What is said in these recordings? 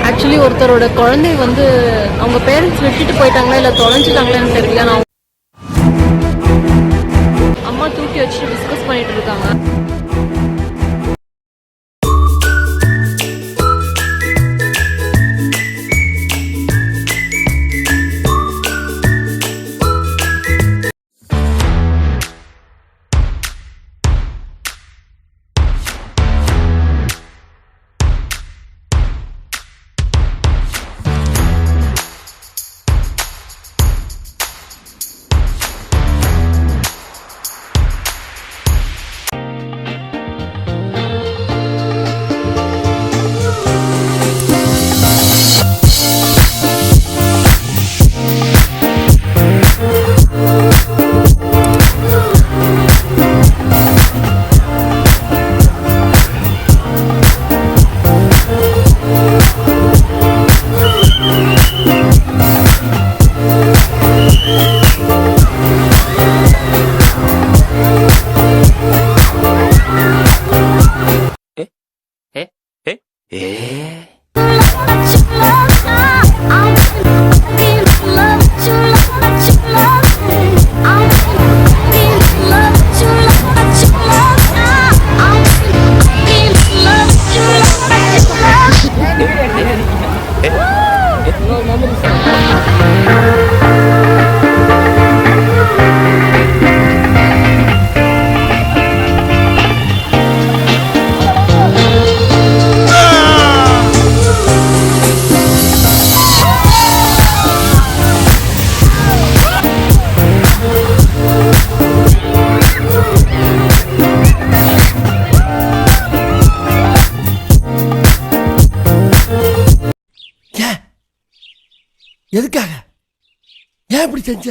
Actually ஒருத்தரோட குழந்தை வந்து அவங்க பேரண்ட்ஸ் விட்டுட்டு போயிட்டாங்களா இல்லை தொலைஞ்சிட்டாங்களான்னு தெரியல. நான் அம்மா தூக்கி வச்சுட்டு டிஸ்கஸ் பண்ணிட்டு இருக்காங்க. எதுக்காக ஏன் இப்படி செஞ்ச?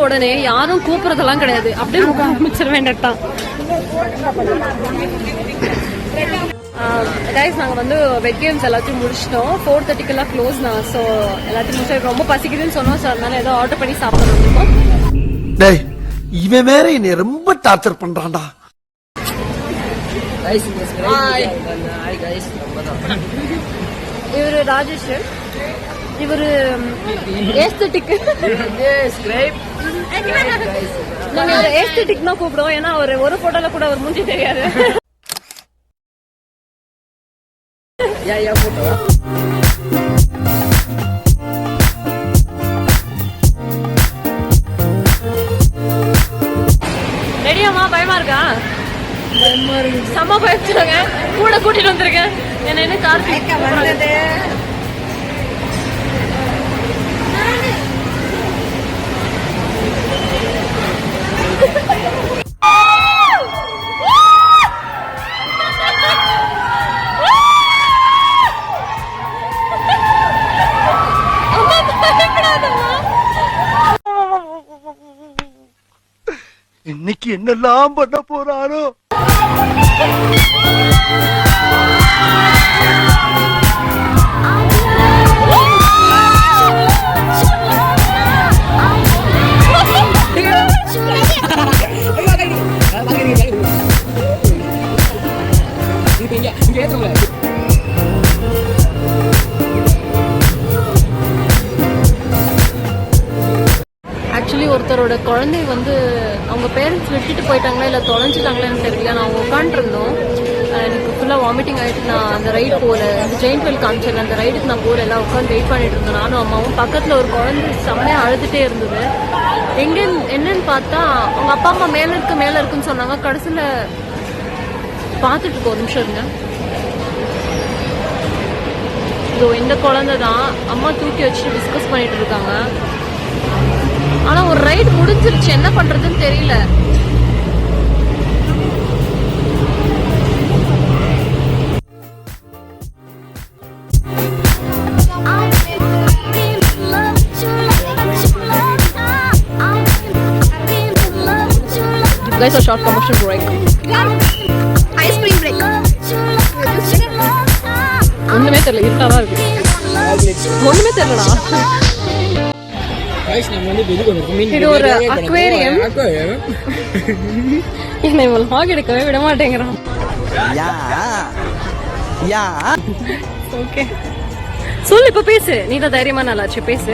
உடனே யாரும் கூப்பிடுறதெல்லாம் கிடையாது, அப்படியே ஆரம்பிச்சிட வேண்டாம். கைஸ் நாங்கள் வந்து வெட் கேம்ஸ் எல்லாத்தையும் முடிச்சிட்டோம். 4:30 க்ளோஸ் தான். ஸோ எல்லாத்தையும் முடிச்சு ரொம்ப பசிக்குதுன்னு சொன்னோம். ஸோ அதனால ஏதோ ஆர்டர் பண்ணி சாப்பிட வந்திருக்கோம். டேய் இவன் வேற என்னை ரொம்ப டார்ச்சர் பண்றான்டா. இவரு ராஜேஷ், இவரு ஏஸ்தட்டிக். நாங்க ஒரு ஏஸ்தட்டிக் தான் கூப்பிடுவோம். ஏன்னா அவர் ஒரு போட்டோல கூட அவர் மூஞ்சி தெரியாது. ரெடியாமா? பயமா இருக்கா? செம்ம பயப்படுறாங்க. கூட கூட்டிட்டு வந்திருக்கேன். என்ன கார்த்திக் இன்னைக்கு என்னெல்லாம் பண்ண போறாரோ. ஆக்சுவலி ஒருத்தரோட குழந்தை வந்து அவங்க பேரண்ட்ஸ் விட்டுட்டு போயிட்டாங்களா இல்லை தொலைஞ்சிட்டாங்களான்னு தெரியல. நான் உட்காந்துருந்தோம். எனக்கு ஃபுல்லாக வாமிட்டிங் ஆகிட்டு நான் அந்த ரைடு போகல. இந்த ஜெயின்ட் வீல் காமிச்சல அந்த ரைடுக்கு நான் போகல. எல்லாம் உட்காந்து வெயிட் பண்ணிட்டு இருந்தேன் நானும் அம்மாவும். பக்கத்தில் ஒரு குழந்தை செம்மையாக அழுதுகிட்டே இருந்தது. என்னன்னு பார்த்தா அவங்க அப்பா அம்மா மேலே இருக்குன்னு சொன்னாங்க. கடைசியில் பார்த்துட்டு இருக்கோம். ஒரு நிமிஷம் இருங்க. இதோ இந்த குழந்தை தான். அம்மா தூக்கி வச்சுட்டு டிஸ்கஸ் பண்ணிட்டு இருக்காங்க. ஆனா ஒரு ரைடு முடிஞ்சிருச்சு, என்ன பண்றதுன்னு தெரியல. guys, a short commercial break. Ice cream break. ஒண்ணுமே தெரியல, இருட்டாதான் இருக்கு. ஒண்ணுமே தெரியலடா. இது ஒரு அக்வேரியம். என்னை இவன் லாக் எடுக்கவே விட மாட்டேங்கிறான். ஓகே, சொல்லு, இப்ப பேசு. நீ தான் தைரியமா நல்லாச்சு, பேசு.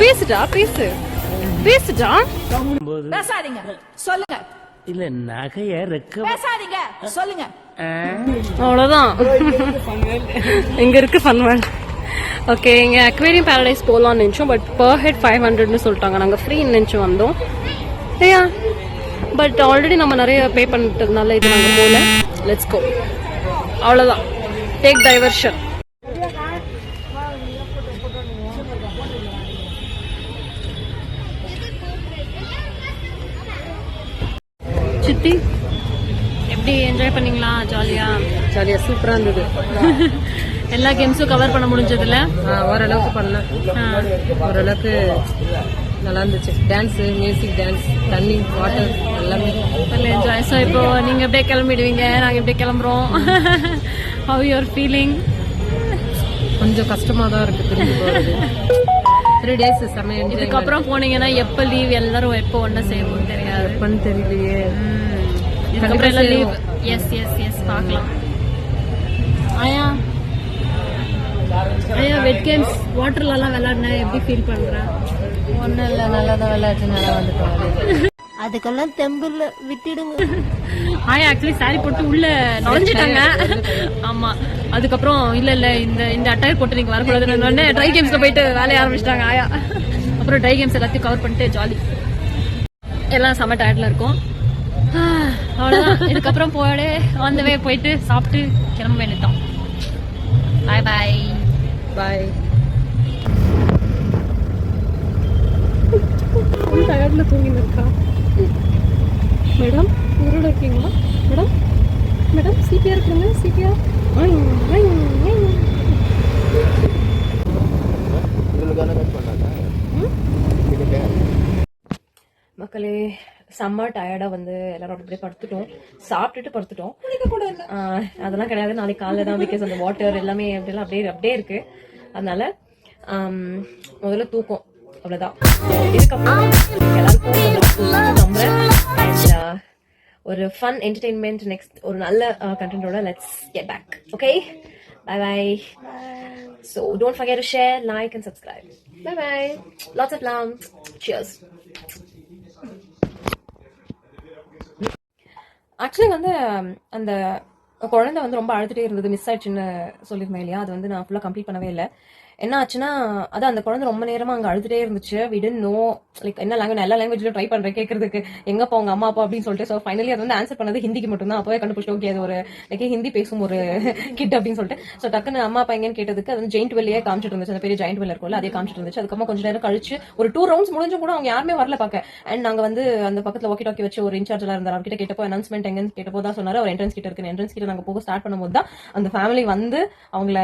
பேசுடா, பேசுடா. பேசாதீங்க, சொல்லுங்க. இல்ல நகைய பேசாதீங்க, சொல்லுங்க. அவ்வளவுதான். இங்க இருக்கு ஃபன்வேல். ஓகே, இங்க அக்வேரியம் பாரடைஸ் போலாம்னு நினைச்சோம். பட் பர் ஹெட் 500ன்னு சொல்லிட்டாங்க. நாங்க ஃப்ரீ நினைச்சு வந்தோம். ஏயா, பட் ஆல்ரெடி நம்ம நிறைய பே பண்ணிட்டதுனால இது நாங்க போல. Let's go. அவ்வளவுதான். Take diversion. சித்தி, எப்படி என்ஜாய் பண்ணீங்களா? ஜாலியா சூப்பரா இருந்தது. எல்லா கேம்ஸும் கவர் பண்ண முடிஞ்சதுல ஓரளவுக்கு பண்ணேன். ஓரளவுக்கு நல்லா இருந்துச்சு. டான்ஸ், மியூசிக், டான்ஸ், தண்ணி, வாட்டர் எல்லாமே என்ஜாய். ஸோ இப்போ நீங்க எப்படியே கிளம்பிடுவீங்க, நாங்க எப்படியே கிளம்புறோம். How your feeling? கொஞ்சம் கஷ்டமா தான் இருக்கு திரும்பி போறது. 3 days செமையா என்ஜாய். இதுக்கப்புறம் போனீங்கன்னா எப்ப லீவ், எல்லாரும் எப்போ ஒண்ணு செய்வோம் தெரியாது. எப்பன்னு தெரியலையே. இதுக்கப்புறம் எல்லாம் லீவ். எஸ் எஸ் எஸ், பார்க்கலாம். ஆயா, வெட் கேம்ஸ் வாட்டர்ல எல்லாம் விளையாடுன எப்படி ஃபீல் பண்ற? ஒன்னும் இல்ல, நல்லா தான் விளையாட்டு, நல்லா வந்துட்டோம். அதுக்கெல்லாம் தெம்பில்ல, விட்டுடுங்க. ஆயா ஆக்சுவலி சாரி போட்டு உள்ள நுழைஞ்சிட்டாங்க. ஆமா, அதுக்கப்புறம் இல்ல இந்த அட்டையர் போட்டு நீங்க வரக்கூடாதுன்னு ட்ரை கேம்ஸ்ல போயிட்டு வேலைய ஆரம்பிச்சிட்டாங்க ஆயா. அப்புறம் ட்ரை கேம்ஸ் எல்லாத்தையும் கவர் பண்ணிட்டு ஜாலி. எல்லாம் செம்ம டயர்ட்ல இருக்கும். அவ்வளவுதான். இதுக்கப்புறம் போயிடு வந்தவே போயிட்டு சாப்பிட்டு கிளம்ப வேண்டியதான். பாய் பாய் பாய். டயர்ட்ல தூங்கின்னு இருக்கா மேடம்? உங்களோட இருக்கீங்களா மேடம்? மேடம் சிபிஆர் இருக்குங்க, சிபிஆர். மக்களே, செம்ம டயர்டா வந்து எல்லாரும் அப்படியே படுத்துட்டோம். சாப்பிட்டுட்டு படுத்துட்டோம். அதெல்லாம் கிடையாது, நாளைக்கு காலைல தான். பிகாஸ் அந்த வாட்டர் எல்லாமே அப்படிலாம் அப்படியே இருக்கு. அதனால முதல்ல தூக்கம், அவ்வளவுதான். இதுக்கப்புறம் எல்லாருக்கும் நம்புறேன். அண்ட் ஒரு ஃபன் என்டர்டெயின்மெண்ட் நெக்ஸ்ட் ஒரு நல்ல கண்டென்ட்டோட let's get back. Okay, bye bye. So don't forget to share, like and subscribe. Bye bye. Lots of love. Cheers. Actually வந்து அந்த குழந்தை வந்து ரொம்ப அழுதுட்டே இருந்தது, மிஸ் ஆயிடுச்சுன்னு சொல்லியிருந்தேன் இல்லையா? அது வந்து நான் ஃபுல்லாக கம்ப்ளீட் பண்ணவே இல்லை. என்ன ஆச்சுன்னா, அதான் அந்த குழந்தை ரொம்ப நேரமா அங்கே அழுதுட்டே இருந்துச்சு. வி டிட் நோ லைக் என்ன லாங்குவேஜ், எல்லா லாங்குவேஜ்லயும் ட்ரை பண்றேன் கேட்கறதுக்கு, எங்கப்பா உங்க அம்மா அப்பா அப்படின்னு சொல்லிட்டு. ஸோ ஃபைனலி அது வந்து ஆன்சர் பண்ணது ஹிந்திக்கு மட்டும்தான். அப்போவே கண்டுபிடிச்சு, ஓகே அது ஒரு லைக் ஹிந்தி பேசும் ஒரு கிட் அப்படின்னு சொல்லிட்டு. ஸோ டக்குன்னு அம்மா அப்பா எங்கன்னு கேட்டதுக்கு அது வந்து ஜெயிண்ட் வெல்லியே காமிச்சிட்டு இருந்துச்சு. அந்த பெரிய ஜெயிண்ட் வெல் இருக்கும்ல, அதே காமிச்சிட்டு இருந்துச்சு. அதுக்கப்புறம் கொஞ்சம் நேரம் கழிச்சு ஒரு 2 rounds முடிஞ்சும் கூட அவங்க யாருமே வரல பார்க்க. அண்ட் நாங்க வந்து அந்த பக்கத்துல வாக்கி டாக்கி வச்சு ஒரு இன்சார்ஜ் எல்லாம் இருந்தார். அவர்கிட்ட கேட்டப்போ அனௌன்ஸ்மெண்ட் எங்கன்னு கேட்டப்போ தான் சொன்னாரு அவர் என்ட்ரன்ஸ் கிட்ட இருக்கு. என்ட்ரன்ஸ் கிட்ட நாங்க போக ஸ்டார்ட் பண்ணும்போது தான் அந்த ஃபேமிலி வந்து அவங்கள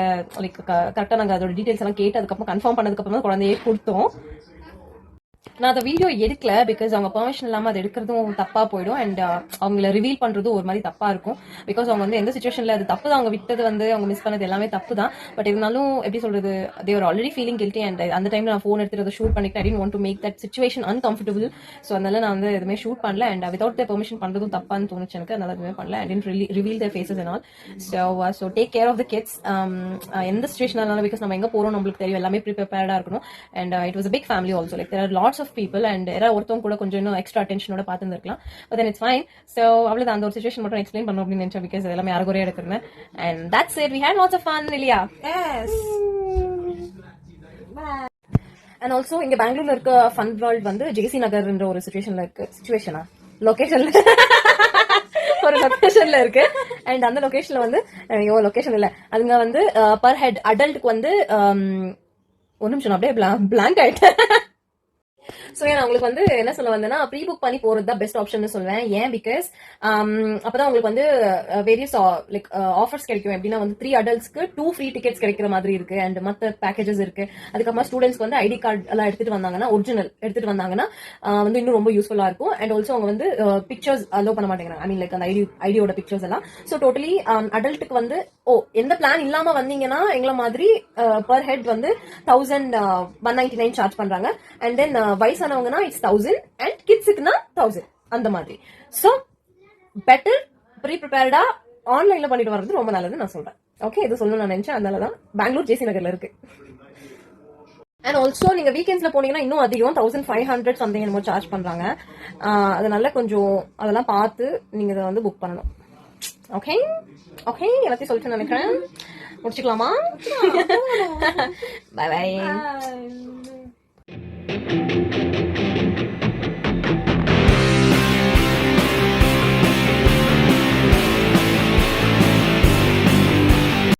லைக் கரெக்டா நாங்க அதோட டீடைல்ஸ் எல்லாம் கேட்டு அதுக்கப்புறம் கன்ஃபார்ம் பண்ணதுக்கு அப்புறம் தான் குழந்தையே கொடுத்தோம். நான் அந்த வீடியோ எடுக்கல பிகாஸ் அவங்க பெர்மிஷன் இல்லாம அதை எடுக்கிறதும் தப்பா போயிடும். அண்ட் அவங்கள ரிவீல் பண்றதும் ஒரு மாதிரி தப்பா இருக்கும். பிகாஸ் அவங்க வந்து எந்த சிச்சுவேஷன்ல அது தப்பு தான், அவங்க விட்டது வந்து அவங்க மிஸ் பண்ணது எல்லாமே தப்பு தான். பட் இருந்தாலும் எப்படி சொல்றது, they were already feeling guilty. And அந்த டைம்ல நான் ஃபோன் எடுத்து அதை ஷூட் பண்ணிட்டு I didn't want to make that situation uncomfortable. So அதனால நான் வந்து எதுவுமே ஷூட் பண்ணல. அண்ட் வித்வுட் த பெர்மிஷன் பண்றதும் தப்பான்னு தோணுச்சு எனக்கு. அதனால எதுவுமே பண்ணல. I didn't reveal their faces and all. So take care of the kids. எந்த சிச்சுவேஷன் ஆனாலும், பிகாஸ் நம்ம எங்க போறோம் நம்மளுக்கு தெரியும், எல்லாமே ப்ரிப்பேர்டா இருக்கணும். And it was a big family also, like there are lots of people. And ஒருத்தவங்க கூட கொஞ்சம் இன்னும் எக்ஸ்ட்ரா அட்டென்ஷனோட பார்த்துருக்கலாம். But then it's fine. So அவ்வளவுதான், அந்த ஒரு சிச்சுவேஷன் மட்டும் எக்ஸ்பிளைன் பண்ணணும் அப்படின்னு நினைச்சேன். பிகாஸ் எல்லாமே யாருக்குறையா எடுக்கிறேன். And that's it. We had lots of fun இல்லையா? எஸ். அண்ட் ஆல்சோ இங்க பெங்களூர்ல இருக்க ஃபன் வேர்ல்ட் வந்து ஜேசி நகர்ன்ற ஒரு சிச்சுவேஷன்ல இருக்கு. லொகேஷன்ல ஒரு லொகேஷன்ல இருக்கு. அண்ட் அந்த லொகேஷன்ல வந்து லொகேஷன் இல்ல, அதுங்க வந்து பர் ஹெட் அடல்ட்டுக்கு வந்து ஒரு நிமிஷம் அப்படியே பிளாங்க் ஆயிட்டேன். சோ நான் உங்களுக்கு வந்து என்ன சொல்ல வந்தேன்னா ப்ரீ புக் பண்ணி போறது தான் பெஸ்ட் ஆப்ஷன் சொல்லுவேன். ஏன் பிகாஸ் அப்பதான் உங்களுக்கு வந்து வேரியஸ் லைக் ஆஃபர்ஸ் கிடைக்கும். எப்படின்னா வந்து 3 adultsக்கு 2 ஃப்ரீ டிக்கெட்ஸ் கிடைக்கிற மாதிரி இருக்கு அண்ட் மத்த பேக்கேஜஸ் இருக்கு. அதுக்கப்புறமா ஸ்டூடெண்ட்ஸ்க்கு வந்து ஐடி கார்டு எல்லாம் எடுத்துட்டு வந்தாங்கன்னா ஒரிஜினல் எடுத்துட்டு வந்தாங்கன்னா வந்து இன்னும் ரொம்ப யூஸ்ஃபுல்லா இருக்கும். அண்ட் ஆல்சோ அவங்க வந்து பிக்சர்ஸ் அலோ பண்ண மாட்டேங்கிறாங்க. ஐ மீன் லைக் அந்த ஐடியோட பிக்சர்ஸ் எல்லாம். ஸோ டோட்டலி அடல்ட்டுக்கு வந்து எந்த பிளான் இல்லாம வந்தீங்கன்னா எங்களை மாதிரி பர் ஹெட் வந்து 1199 சார்ஜ் பண்றாங்க. அண்ட் தென் வயசானவங்கன்னா இட்ஸ் 1000 அண்ட் கிட்ஸுக்குன்னா 1000 அந்த மாதிரி. ஸோ பெட்டர் ப்ரீ ப்ரிப்பேர்டா ஆன்லைன்ல பண்ணிட்டு வர்றது ரொம்ப நல்லது நான் சொல்றேன். ஓகே, இது சொல்லணும்னு நான் நினைச்சேன். அதனாலதான் பெங்களூர் ஜேசி நகர்ல இருக்கு. அண்ட் ஆல்சோ நீங்க வீக்கெண்ட்ஸ்ல போனீங்கன்னா இன்னும் அதிகம் 1500 சம்திங் என்னமோ சார்ஜ் பண்றாங்க. அதனால கொஞ்சம் அதெல்லாம் பார்த்து நீங்க இதை வந்து புக் பண்ணணும். ஓகே ஓகே, எல்லாத்தையும் சொல்லிட்டு நினைக்கிறேன். முடிச்சுக்கலாமா? Bye by.